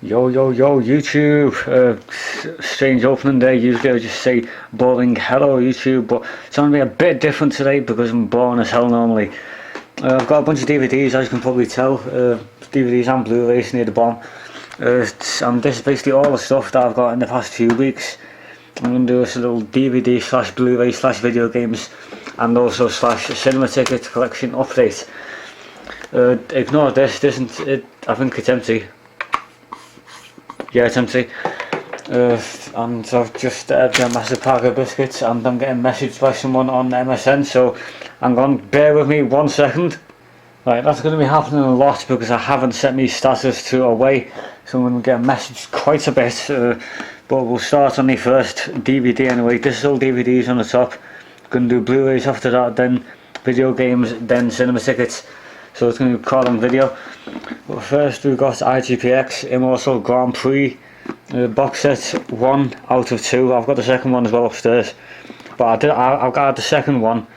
Yo YouTube, strange opening day. Usually I would just say boring hello YouTube, but it's going to be a bit different today because I'm boring as hell normally. I've got a bunch of DVDs, as you can probably tell, DVDs and Blu-Rays near the bottom, and this is basically all the stuff that I've got in the past few weeks. I'm going to do this little DVD slash Blu-ray slash video games and also slash cinema ticket collection update. Ignore this isn't it, I think it's empty. Yeah, it's empty. And I've just had a massive pack of biscuits and I'm getting messaged by someone on MSN, so I'm going to bear with me 1 second. Right, that's going to be happening a lot because I haven't set my status to away, so I'm going to get messaged quite a bit, but we'll start on the first DVD anyway. This is all DVDs on the top. Going to do Blu-rays after that, then video games, then cinema tickets. So it's going to be column video. But first we've got IGPX Immortal Grand Prix box set 1 out of 2. I've got the second one as well upstairs. But I've got the second one,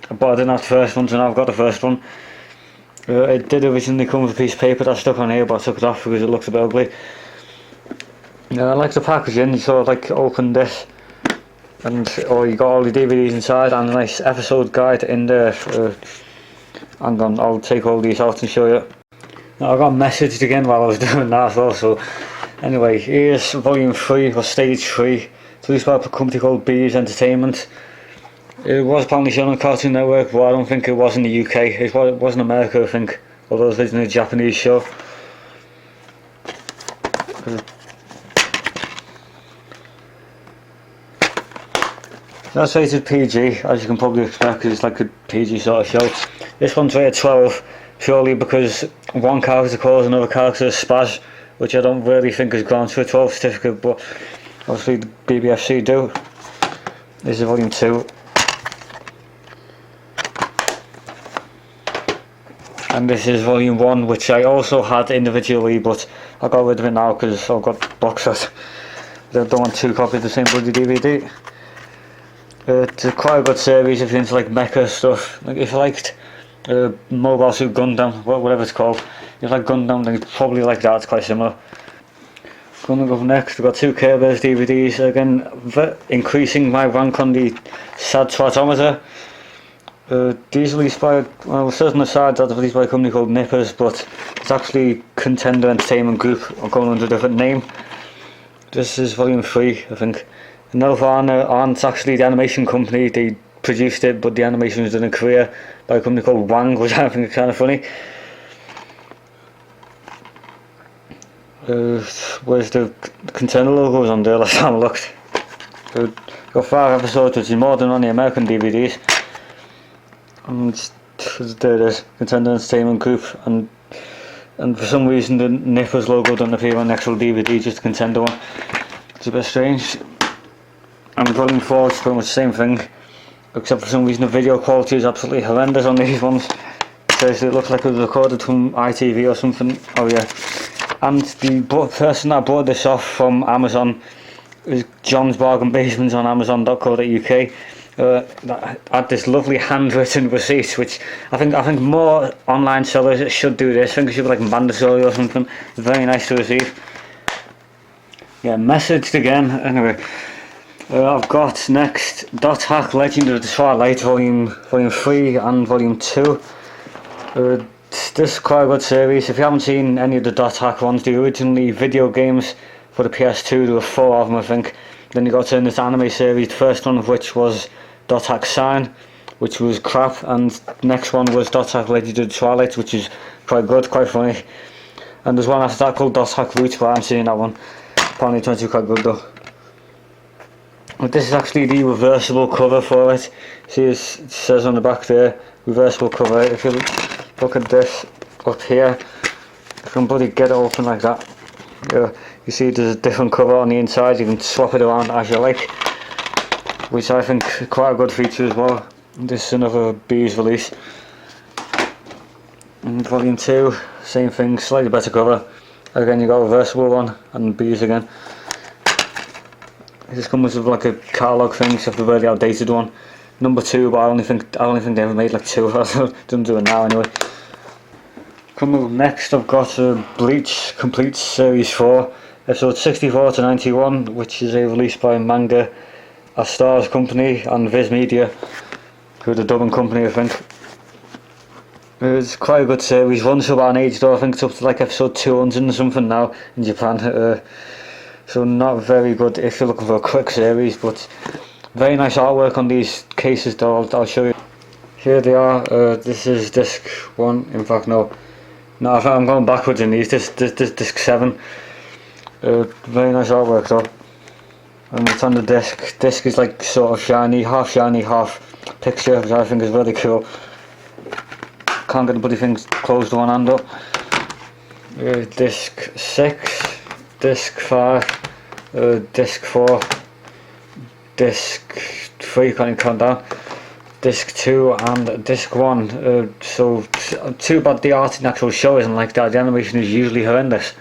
but I didn't have the first one, so now I've got the first one. It did originally come with a piece of paper that stuck on here, but I took it off because it looks a bit ugly. I like the packaging, so I like open this. And you got all the DVDs inside and a nice episode guide in there. I'll take all these out and show you. Now, I got messaged again while I was doing that as well, so anyway, here's volume 3 or stage 3. It's released by a company called Bees Entertainment. It was apparently shown on Cartoon Network, but I don't think it was in the UK. It was in America, I think, although it was originally a Japanese show. That's rated PG, as you can probably expect, because it's like a PG sort of show. This one's rated 12, purely because one character calls another character a spaz, which I don't really think is grounds for a 12 certificate, but obviously the BBFC do. This is volume 2. And this is volume 1, which I also had individually, but I got rid of it now because I've got box set. I don't want 2 copies of the same bloody DVD. It's quite a good series if you're into like mecha stuff. Like if you liked Mobile Suit Gundam, whatever it's called, if you like Gundam, then you probably like that. It's quite similar. Going to go next, we've got 2 Care Bears DVDs. Again, increasing my rank on the sad twatometer. These are released by, well, it says on the side that they're released by a company called Nippers, but it's actually Contender Entertainment Group, or going under a different name. This is volume 3, I think. Nelvana aren't actually the animation company, they produced it, but the animation was done in Korea by a company called Wang, which I think is kind of funny. Where's the Contender logos on there? Last time I looked. Got 5 episodes, which is more than on the American DVDs. And there it is, Contender Entertainment Group, and for some reason the Nippers logo doesn't appear on the actual DVD, just the Contender one. It's a bit strange. And volume 4 is pretty much the same thing, except for some reason the video quality is absolutely horrendous on these ones. Seriously, it looks like it was recorded from ITV or something. Oh yeah. And the person that bought this off from Amazon is John's Bargain Basements on Amazon.co.uk. That had this lovely handwritten receipt, which I think more online sellers should do this. I think it should be like mandatory or something. Very nice to receive. Yeah, messaged again. Anyway. I've got next Dot Hack Legend of the Twilight volume 3 and volume 2. This is quite a good series. If you haven't seen any of the Dot Hack ones, the originally video games for the PS2, there were 4 of them I think. Then you got to this anime series, the first one of which was Dot Hack Sign, which was crap, and the next one was Dot Hack Legend of the Twilight, which is quite good, quite funny. And there's one after that called Dot Hack Roots, but I haven't seen that one. Apparently it's meant quite good though. But this is actually the reversible cover for it. See, it says on the back there, reversible cover. If you look at this up here, you can bloody get it open like that. You see there's a different cover on the inside, you can swap it around as you like, which I think is quite a good feature as well. This is another Bees release. And volume 2, same thing, slightly better cover. Again you got a reversible one, and Bees again. This comes with like a catalogue thing, so it's a really outdated one. Number 2, but I only think they ever made like 2. Doesn't do it now anyway. Coming up next, I've got Bleach Complete Series 4, episode 64 to 91, which is a release by Manga A Stars Company and Viz Media, who are the dubbing company, I think. It's quite a good series, runs for about an age though. I think it's up to like episode 200 and something now in Japan. So not very good if you're looking for a quick series, but very nice artwork on these cases though. I'll show you. Here they are. This is disc 1, in fact no, I'm going backwards in these. This disc 7. Very nice artwork though. And it's on the disc. Disc is like sort of shiny, half picture, which I think is really cool. Can't get the bloody things closed one hand up. Disc 6, disc 5, disc 4, disc 3, can't even count down, disc 2 and disc 1. So too bad the art in the actual show isn't like that. The animation is usually horrendous.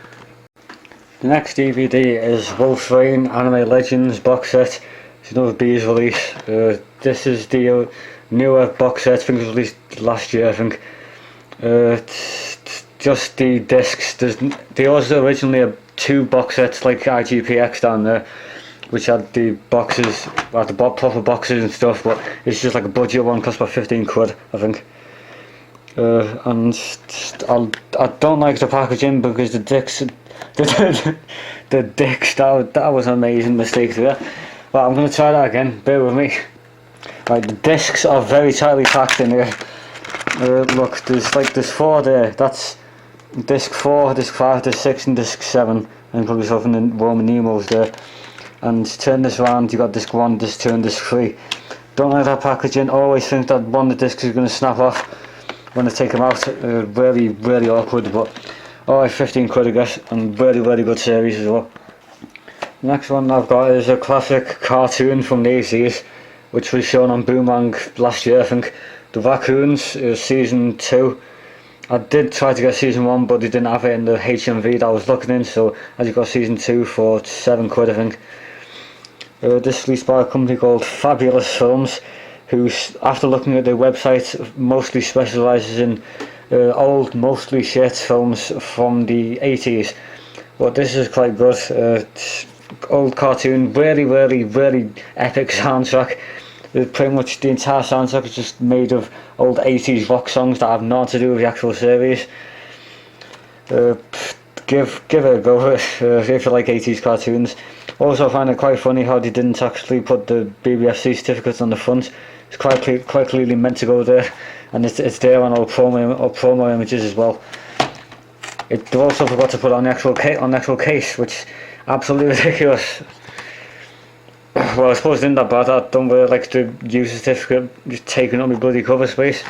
The next DVD is Wolf's Rain Anime Legends box set. It's another B's release. This is the newer box set. I think it was released last year, I think. It's just the discs. There was originally 2 box sets like IGPX down there, which had the boxes, had the proper boxes and stuff, but it's just like a budget one, cost about 15 quid, I think. And I don't like the packaging because the discs, the discs, that was an amazing mistake there. But I'm going to try that again, bear with me. Right, the discs are very tightly packed in here. Look, there's 4 there. That's disc 4, disc 5, disc 6 and disc 7, and probably something in the Roman numerals there. And turn this around, you got disc 1, disc 2 and disc 3. Don't like that packaging. Always think that one of the discs is going to snap off when I take them out. Really awkward, but alright, 15 quid I guess, and really good series as well. The next one I've got is a classic cartoon from the 80s, which was shown on Boomerang last year, I think. The Raccoons, season 2. I did try to get season 1, but they didn't have it in the HMV that I was looking in, so I just got season 2 for 7 quid, I think. This is released by a company called Fabulous Films, who, after looking at their website, mostly specialises in old, mostly shit films from the 80s. But this is quite good. It's old cartoon, really epic soundtrack. Pretty much the entire soundtrack is just made of old 80s rock songs that have nothing to do with the actual series. Give it a go if you like 80s cartoons. Also, I find it quite funny how they didn't actually put the BBFC certificates on the front. It's quite clearly meant to go there, and it's there on all promo images as well. They also forgot to put it on the actual case, which is absolutely ridiculous. Well, I suppose it isn't that bad. I don't really like the user certificate just taking up my bloody cover space.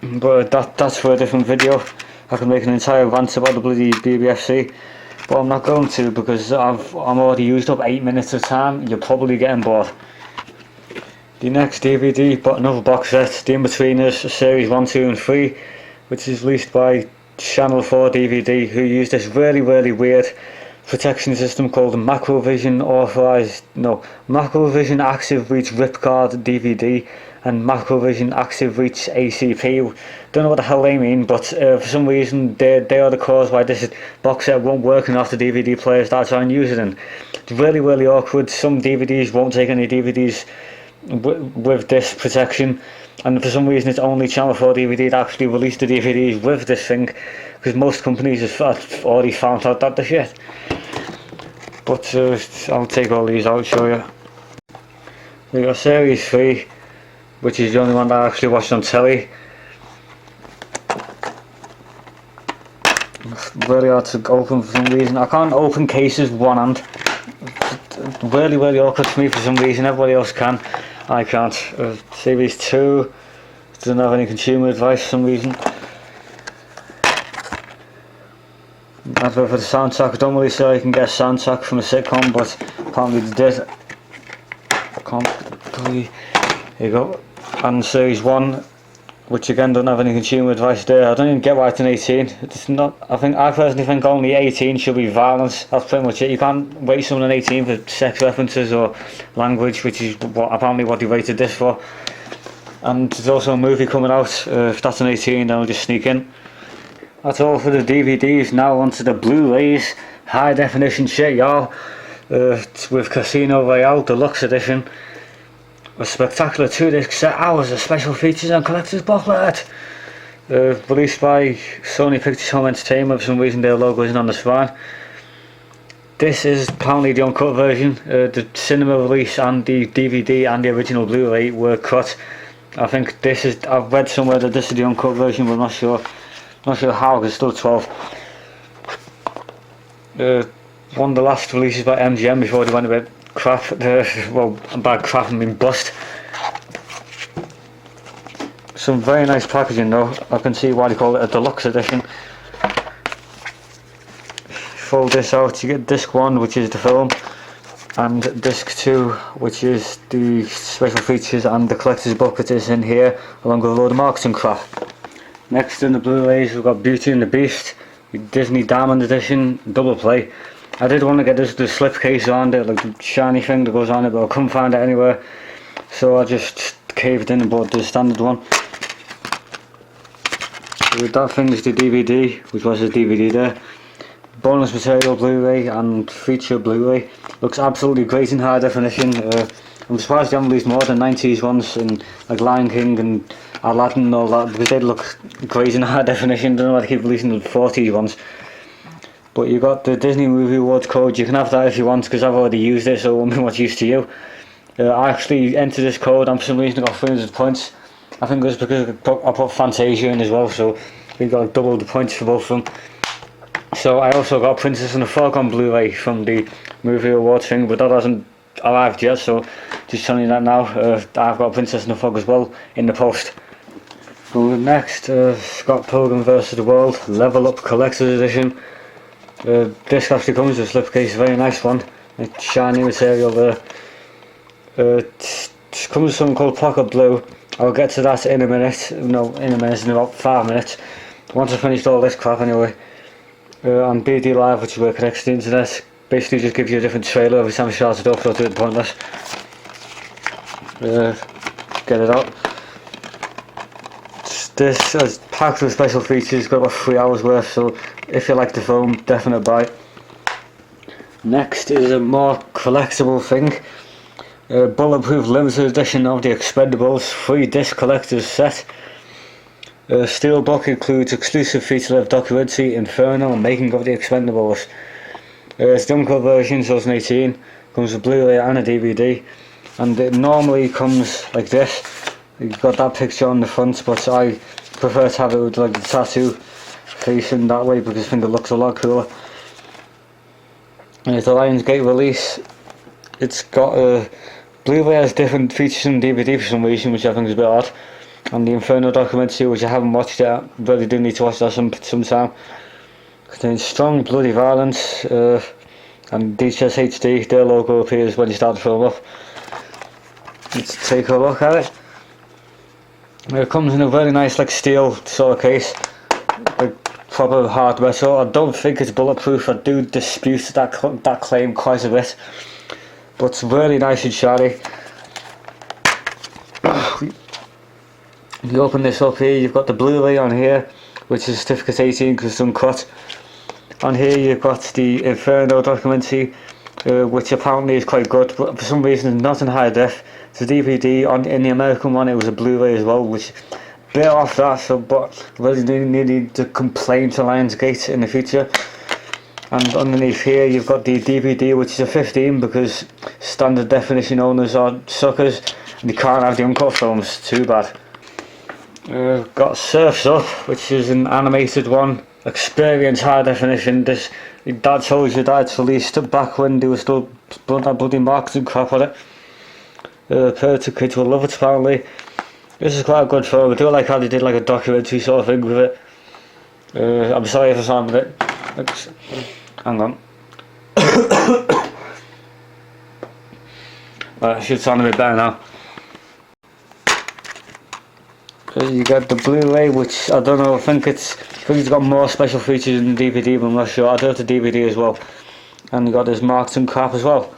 But that's for a different video. I can make an entire rant about the bloody BBFC, but I'm not going to because I'm already used up 8 minutes of time. You're probably getting bored. The next DVD, but another box set, The In-Betweeners, Series 1, 2 and 3, which is released by Channel 4 DVD, who use this really weird protection system called Macrovision Active Reach Ripguard DVD and Macrovision Active Reach ACP. Don't know what the hell they mean, but for some reason they are the cause why this box set won't work enough the DVD players that I try and use it in. It's really awkward. Some DVDs won't take any DVDs with this protection, and for some reason it's only Channel 4 DVD that actually released the DVDs with this thing, because most companies have already found out that the shit. But I'll take all these out, show you. We got Series 3, which is the only one that I actually watched on telly. Really hard to open for some reason. I can't open cases with one hand. It's really awkward for me for some reason. Everybody else can. I can't. Series 2 doesn't have any consumer advice for some reason. As for the soundtrack, I don't really say I can get a soundtrack from a sitcom, but apparently they did. Here you go. And Series 1, which again don't have any consumer advice there. I don't even get why it's an 18. It's not. I personally think only 18 should be violence. That's pretty much it. You can't rate someone an 18 for sex references or language, which is apparently what they rated this for. And there's also a movie coming out. If that's an 18, then I'll just sneak in. that's all for the DVDs. Now onto the Blu-Rays. High definition shit, y'all. It's with Casino Royale Deluxe Edition. A spectacular 2-disc set, hours of special features and collector's booklet. Released by Sony Pictures Home Entertainment. For some reason their logo isn't on the spine. This is apparently the uncut version. The cinema release and the DVD and the original Blu-ray were cut. I think this is, I've read somewhere that this is the uncut version, but I'm not sure. Not sure how, because it's still 12. One of the last releases by MGM before they went a bit crap. Well, by crap I mean bust. Some very nice packaging though. I can see why they call it a deluxe edition. Fold this out, you get disc 1, which is the film, and disc 2, which is the special features and the collector's booklet is in here, along with a load of marketing crap. Next in the Blu-rays we've got Beauty and the Beast, Disney Diamond Edition, double play. I did want to get this with the slipcase on it, like the shiny thing that goes on it, but I couldn't find it anywhere, so I just caved in and bought the standard one. With that finished the DVD, which was the DVD there. Bonus material Blu-ray and feature Blu-ray. Looks absolutely great in high definition. I'm surprised they haven't released more than 90s ones in like Lion King and Aladdin and all that, because they look great in high definition. Don't know why they keep releasing the 40s ones. But you got the Disney Movie Awards code. You can have that if you want, because I've already used it, so it won't be much use to you. I actually entered this code and for some reason I got 300 points. I think it was because I put Fantasia in as well, so we got like double the points for both of them. So I also got Princess and the Frog on Blu-ray from the Movie Awards thing, but that hasn't arrived yet, so just telling you that now. I've got Princess and the Frog as well in the post. So next, Scott Pilgrim vs. the World Level Up Collector's Edition. This actually comes with a slipcase, very nice one. It's shiny material there. It comes with something called Pocket Blue. I'll get to that in a minute. No, in about 5 minutes. Once I've finished all this crap anyway. And BD Live, which is where it connects to the internet, basically just gives you a different trailer every time you start it up, so I'll do it pointless. Get it out. This is packed with special features, got about 3 hours worth, so if you like the film, definite buy. Next is a more collectible thing. Bulletproof limited edition of the Expendables 3-disc collector's set. Steelbook includes exclusive feature-length documentary Inferno and Making of the Expendables. It's the uncut version, 2018, comes with Blu-ray and a DVD, and it normally comes like this. You've got that picture on the front, but I prefer to have it with like the tattoo facing that way because I think it looks a lot cooler. And it's a Lionsgate release. It's got a Blu-ray has different features than DVD for some reason, which I think is a bit odd. And the Inferno documentary, which I haven't watched yet, really do need to watch that sometime. Contains strong bloody violence, and DHS HD, their logo appears when you start the film up. Let's take a look at it. It comes in a very nice like steel sort of case, like proper hard metal. I don't think it's bulletproof. I do dispute that claim quite a bit, but it's really nice and shiny. You open this up here, you've got the Blu-ray on here, which is certificate 18 because it's uncut. On here you've got the Inferno documentary, which apparently is quite good, but for some reason it's not in high def. It's a DVD. In the American one it was a Blu-ray as well, which bit off that, so but really need to complain to Lionsgate in the future. And underneath here you've got the DVD, which is a 15 because standard definition owners are suckers and you can't have the uncut films. Too bad. Got Surf's Up, which is an animated one, experience high definition. That tells you that it's released back when they were still bloody marketing crap on it. Parental kids will love it apparently. This is quite a good film. I do like how they did like a documentary sort of thing with it. I'm sorry if I sound a bit. Hang on. Right, I should sound a bit better now. You got the Blu-ray, which I don't know. I think it's got more special features than the DVD, but I'm not sure. I do have the DVD as well, and you got this marketing crap as well.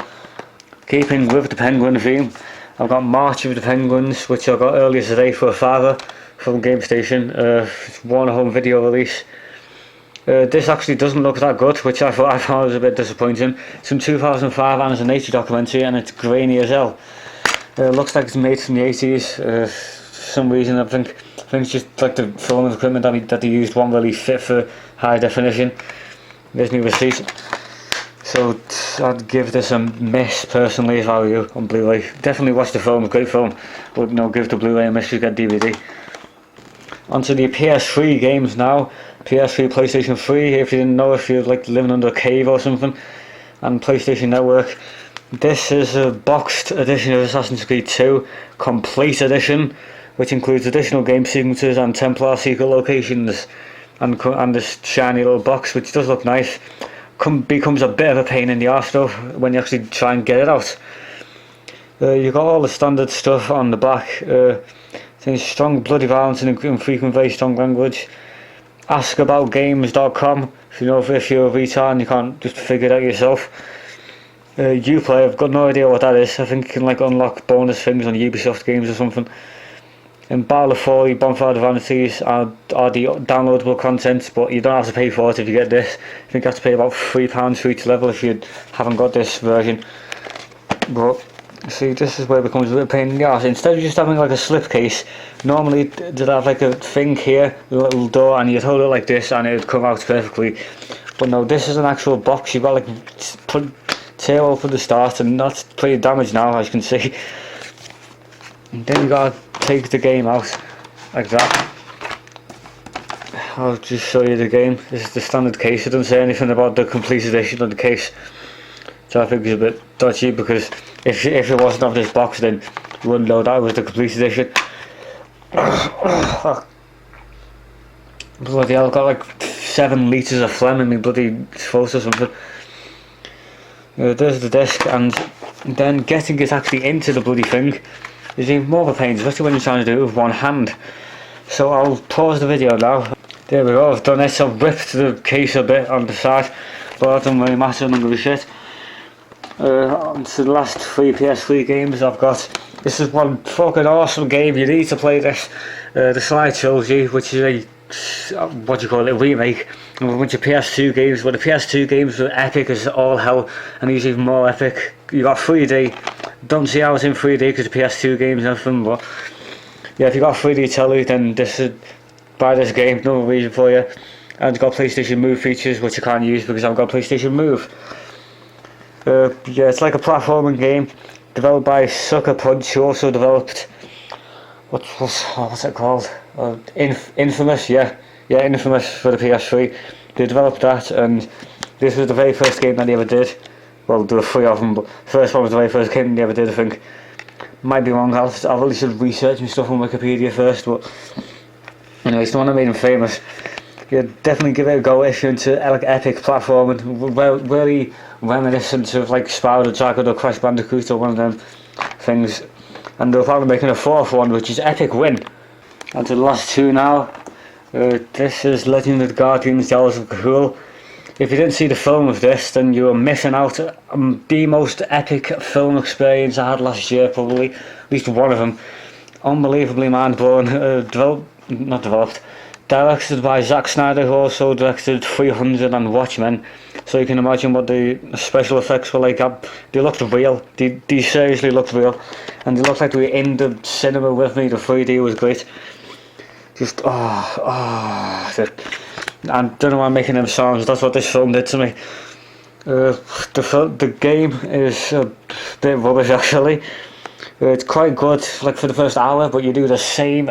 Keeping with the Penguin theme, I've got March of the Penguins, which I got earlier today for a father from Game Station. It's Warner Home Video release. This actually doesn't look that good, which I found was a bit disappointing. It's from 2005 and it's a nature documentary and it's grainy as hell. Looks like it's made from the 80s. For some reason I think it's just like the film equipment that they used won't really fit for high definition. There's my receipt. So I'd give this a miss personally value on Blu-ray. Definitely watch the film, great film. But no, give the Blu-ray a miss, you get DVD. Onto the PS3 games now. PS3, PlayStation 3, if you didn't know, if you're like living under a cave or something. And PlayStation Network. This is a boxed edition of Assassin's Creed 2, Complete Edition, which includes additional game sequences and Templar secret locations. And this shiny little box, which does look nice. Becomes a bit of a pain in the arse though when you actually try and get it out. You've got all the standard stuff on the back. Things strong bloody violence and infrequent very strong language. Askaboutgames.com if you're a retard and you can't just figure it out yourself. Uplay, I've got no idea what that is. I think you can like unlock bonus things on Ubisoft games or something. And Battle of Folly, Bonfire of Vanities are the downloadable content, but you don't have to pay for it if you get this. I think you have to pay about £3 for each level if you haven't got this version. But see, this is where it becomes a bit of a pain in the arse. Instead of just having like a slipcase, normally they'd have like a thing here, a little door, and you'd hold it like this and it'd come out perfectly. But no, this is an actual box. You've got like tail open the start, and that's pretty damaged now, as you can see. And then you gotta take the game out like that. I'll just show you the game. This is the standard case. It doesn't say anything about the complete edition of the case, so I think it's a bit dodgy, because if it wasn't on this box then you wouldn't know that was the complete edition. Bloody hell, I've got like 7 litres of phlegm in my bloody throat or something. There's the disc, and then getting it actually into the bloody thing is even more of a pain, especially when you're trying to do it with one hand. So I'll pause the video now. There we go, I've done it. I've ripped the case a bit on the side, but it doesn't really matter, I'm not going to shit. On to the last 3 PS3 games I've got. This is one fucking awesome game, you need to play this. The Sly Trilogy, which is a remake of a bunch of PS2 games, but the PS2 games were epic as all hell, and these even more epic. You got 3D, don't see how it's in 3D because the PS2 games and everything, but yeah, if you got 3D telly, then buy this game, no reason for you. And it's got PlayStation Move features, which I can't use because I've got PlayStation Move. Yeah, it's like a platforming game, developed by Sucker Punch, who also developed, what's it called? Infamous, yeah, Infamous for the PS3. They developed that, and this was the very first game that they ever did. Well, there were 3 of them, but the first one was the very first game they ever did, I think. Might be wrong, I really should research my stuff on Wikipedia first, but anyway, it's the one that made him famous. Yeah, definitely give it a go if you're into like epic platforming, really reminiscent of like Spyro the Dragon or Crash Bandicoot or one of them things. And they're probably making a 4th one, which is Epic Win. And to the last 2 now. This is Legend of the Guardians, Tales of Cthulhu. If you didn't see the film of this, then you were missing out on the most epic film experience I had last year, probably. At least one of them. Unbelievably mind-blowing. Directed by Zack Snyder, who also directed 300 and Watchmen. So you can imagine what the special effects were like. They looked real. They seriously looked real. And they looked like they were in the cinema with me. The 3D was great. Just, I don't know why I'm making them sounds. That's what this film did to me. The game is a bit rubbish actually. It's quite good, like for the first hour, but you do the same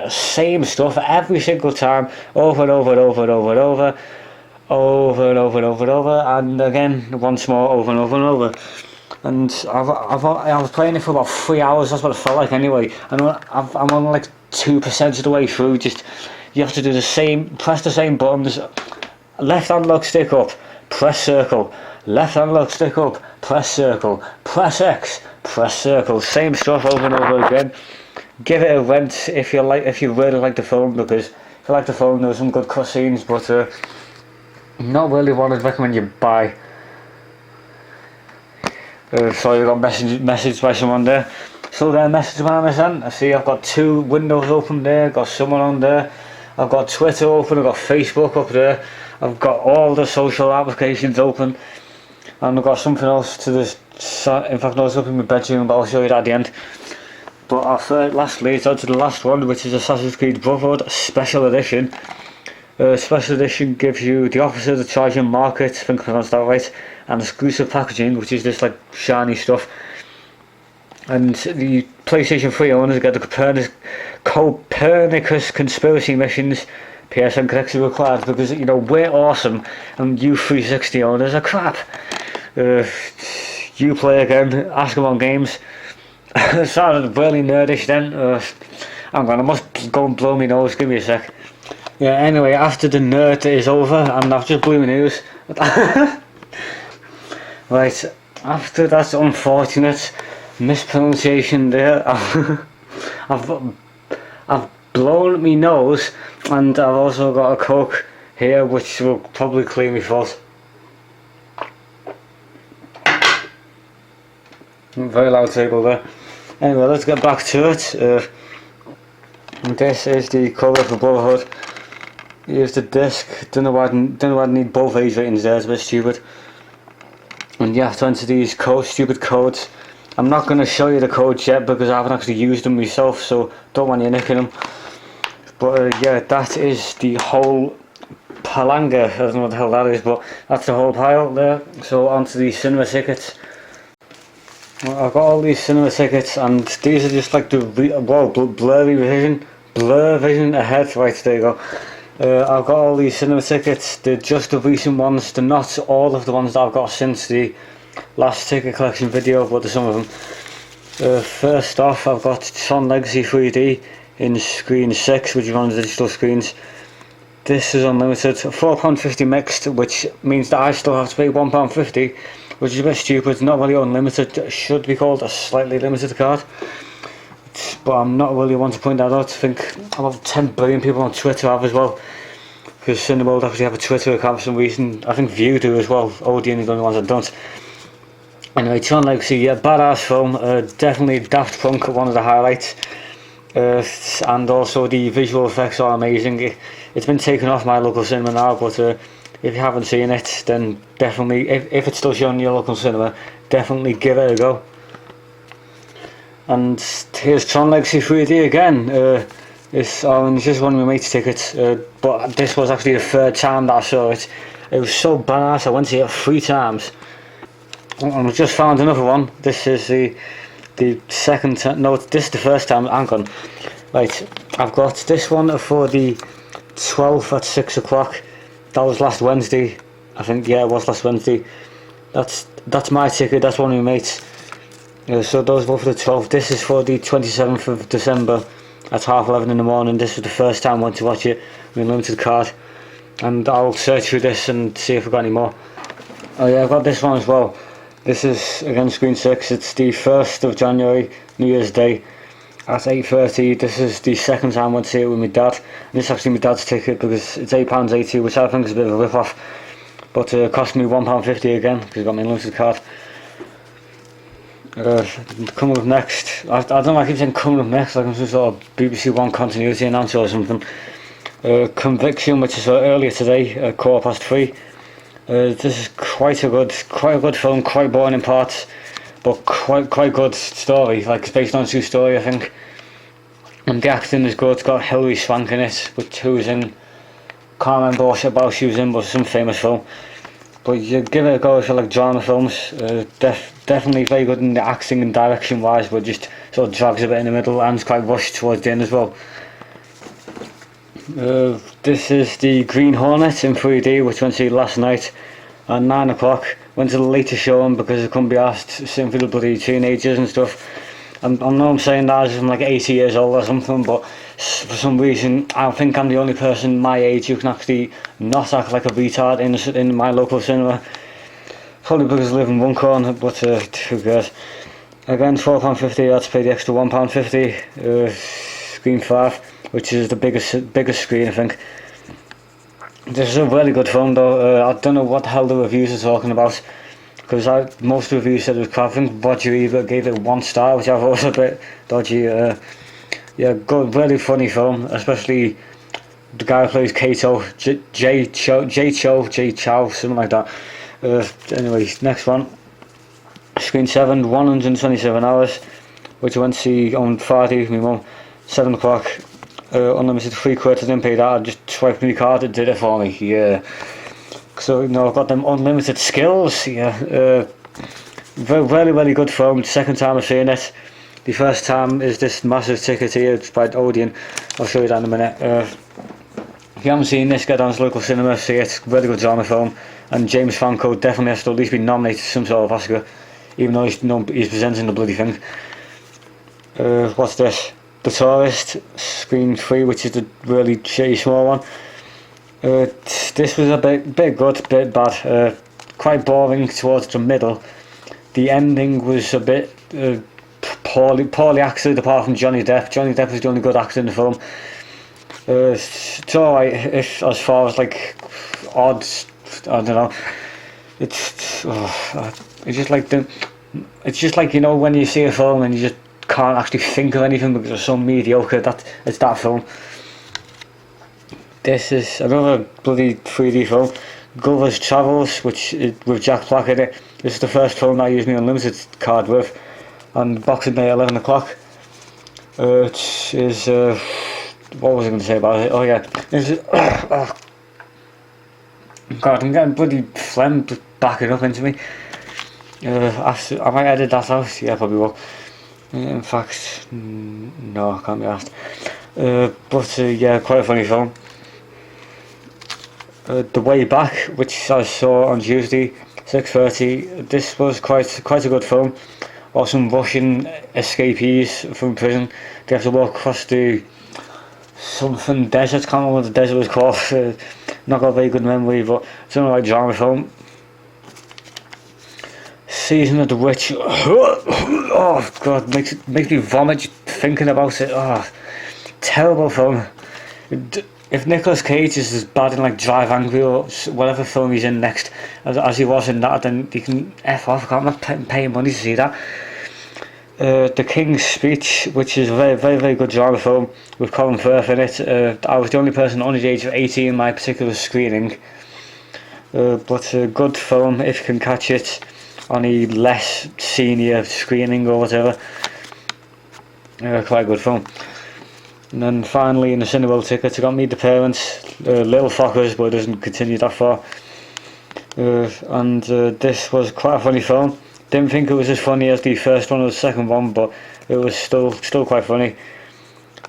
stuff every single time, over and over and over and over and over, over and over and over and over, and again once more, over and over and over. And I was playing it for about 3 hours. That's what it felt like anyway. And I'm on like 2% of the way through. Just you have to do press the same buttons. Left analog stick up, press circle. Left analog stick up, press circle. Press X, press circle. Same stuff over and over again. Give it a rent if you really like the film, because if you like the film, there's some good cutscenes, but not really one I'd recommend you buy. Sorry, I got messaged by someone there. Still getting a message by MSN. I see I've got 2 windows open there, got someone on there. I've got Twitter open, I've got Facebook up there. I've got all the social applications open, and I've got something else to this. In fact, no, it's up in my bedroom, but I'll show you that at the end. But lastly, it's on to the last one, which is Assassin's Creed Brotherhood Special Edition. Special Edition gives you the opposite of the Trojan Market, I think I pronounced that right, and exclusive packaging, which is this like shiny stuff. And the PlayStation 3 owners get the Copernicus conspiracy missions. PSN connection required, because you know we're awesome and you 360 owners are crap. You play again, ask them on games. It sounded really nerdish then. Hang on, I must go and blow my nose, give me a sec. Yeah, anyway, after the nerd is over, and I've just blew my nose. Right, after that unfortunate mispronunciation there, I've blown my nose, and I've also got a Coke here which will probably clear me throat. Very loud table there. Anyway, let's get back to it. This is the cover for Brotherhood. Here's the disc. Don't know why I need both age ratings there, it's a bit stupid. And you have to enter these stupid codes. I'm not going to show you the codes yet because I haven't actually used them myself, so don't want you nicking them. But yeah, that is the whole palanga. I don't know what the hell that is, but that's the whole pile there. So onto the cinema tickets. Well, I've got all these cinema tickets, and these are just like the blur vision ahead. Right, there you go. I've got all these cinema tickets. They're just the recent ones. They're not all of the ones that I've got since the last ticket collection video, but there's some of them. First off, I've got Tron Legacy 3D in screen 6, which is on the digital screens. This is unlimited, £4.50 mixed, which means that I still have to pay £1.50, which is a bit stupid. Not really unlimited, it should be called a slightly limited card. But I'm not really one to point that out. I think about 10 billion people on Twitter have as well, because Cineworld actually have a Twitter account for some reason. I think View do as well. Odeon is the only ones that don't. Anyway, Tron Legacy, yeah, badass film. Definitely Daft Punk, one of the highlights. And also the visual effects are amazing. It's been taken off my local cinema now, but if you haven't seen it, then definitely, if it's still shown in your local cinema, definitely give it a go. And here's Tron Legacy 3D again. It's just one of my mate's tickets, but this was actually the third time that I saw it. It was so badass, I went to see it 3 times. And I just found another one. This is the second time, no, this is the first time. Hang on. Right, I've got this one for the 12th at 6 o'clock. That was last Wednesday, I think. Yeah, it was last Wednesday. That's my ticket, that's one of my mates. So those were for the 12th. This is for the 27th of December at 11:30 in the morning. This was the first time I went to watch it with a limited card. And I'll search through this and see if I've got any more. Oh yeah, I've got this one as well. This is again screen 6. It's the 1st of January, New Year's Day at 8:30. This is the second time I went to see it with my dad. And this is actually my dad's ticket because it's £8.80, which I think is a bit of a rip-off. But it cost me £1.50 again because I got my unlimited card. Coming up next, I don't know why I keep saying coming up next, like I'm some sort of BBC One continuity announcer or something. Conviction, which is earlier today, 3:15. This is quite a good film, quite boring in parts, but quite good story. Like it's based on a true story, I think. And the acting is good. It's got Hilary Swank in it, who's in, can't remember what she was in, but some famous film. But you give it a go if you like drama films. Definitely very good in the acting and direction wise, but just sort of drags a bit in the middle and it's quite rushed towards the end as well. This is the Green Hornet in 3D, which went to see last night at 9 o'clock. Went to the latest showing because I couldn't be asked sitting for the bloody teenagers and stuff. I know I'm saying that as if I'm like 80 years old or something, but for some reason I think I'm the only person my age who can actually not act like a retard in my local cinema. Probably because I live in one corner, but who cares. Again, £4.50, I had to pay the extra £1.50. Screen 5, which is the biggest screen, I think. This is a really good film though. I don't know what the hell the reviews are talking about, because most reviews said it was crap. I think Roger Ebert gave it 1 star, which I thought was a bit dodgy. Yeah, good, really funny film, especially the guy who plays Kato, Jay Chow, something like that. Anyway, next one. Screen 7, 127 hours, which I went to see on Friday with my mum, 7 o'clock. Unlimited £3. I didn't pay that, I just swiped my card, it did it for me, yeah. So, you know, I've got them unlimited skills, yeah. Very, very good film, second time I've seen it. The first time is this massive ticket here, it's by Odeon. I'll show you that in a minute. If you haven't seen this, get down to local cinema, see it, really good drama film. And James Franco definitely has to at least be nominated for some sort of Oscar, even though he's presenting the bloody thing. What's this? The Tourist, screen 3, which is the really shitty small one. This was a bit good, bit bad. Quite boring towards the middle. The ending was a bit poorly acted, apart from Johnny Depp. Johnny Depp was the only good actor in the film. It's alright if, as far as like odds, I don't know. It's just like you know, when you see a film and you just can't actually think of anything because it's so mediocre. It's that film. This is another bloody 3D film, Gulliver's Travels, which is with Jack Black in it. This is the first film I used my unlimited card with, and Boxing Day 11 o'clock. It is what was I going to say about it? Oh yeah, this is, oh God, I'm getting bloody phlegm backing up into me. I might edit that out. Yeah, probably will. In fact, no, I can't be asked. But yeah, quite a funny film. The Way Back, which I saw on Tuesday, 6:30. This was quite a good film. Or some Russian escapees from prison. They have to walk across the something desert. Can't remember what the desert was called. Not got a very good memory, but something like drama film. Season of the Witch. Oh God, makes me vomit thinking about it. Oh, terrible film. If Nicolas Cage is as bad in like Drive Angry or whatever film he's in next as he was in that, then he can F off. I'm not paying money to see that. The King's Speech, which is a very good drama film with Colin Firth in it. I was the only person under the age of 18 in my particular screening. But a good film if you can catch it on a less senior screening or whatever. Quite a good film. And then finally in the Cineworld tickets I got Meet the Parents, Little Fockers, but it doesn't continue that far. And this was quite a funny film. Didn't think it was as funny as the first one or the second one, but it was still quite funny.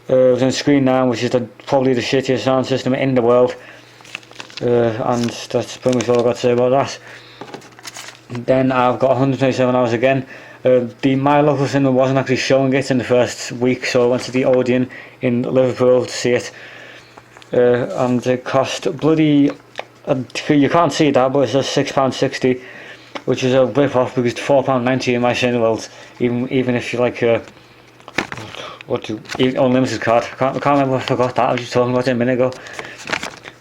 It was on Screen 9, which is probably the shittiest sound system in the world. And that's pretty much all I've got to say about that. Then I've got 127 hours again. The My Local Cinema wasn't actually showing it in the first week, so I went to the Odeon in Liverpool to see it. And it cost bloody... you can't see that, but it says £6.60, which is a rip-off because it's £4.90 in my Cineworld, even if you like unlimited card. I can't remember, I forgot that, I was just talking about it a minute ago.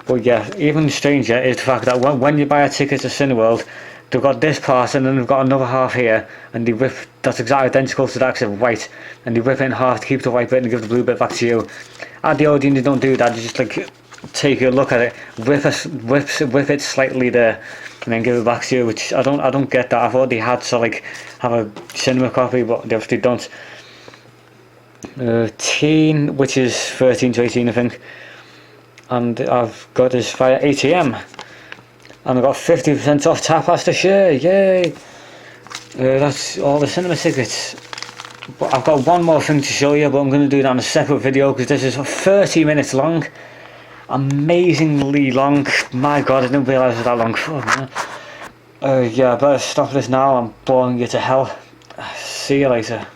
But yeah, even stranger is the fact that when you buy a ticket to Cineworld, they've got this part and then they've got another half here, and they rip that's exactly identical to that except white, and they rip it in half to keep the white bit and give the blue bit back to you. At the Odeon they don't do that, they just like take a look at it, whip it slightly there, and then give it back to you, which I don't get that. I thought they had to like have a cinema copy, but they obviously don't. Teen, which is 13 to 18 I think, and I've got this via ATM. And I got 50% off Tapas to share, yay! That's all the cinema tickets. But I've got one more thing to show you, but I'm going to do that in a separate video because this is 30 minutes long. Amazingly long. My God, I didn't realise it was that long. Oh, man. Yeah, I better stop this now. I'm boring you to hell. See you later.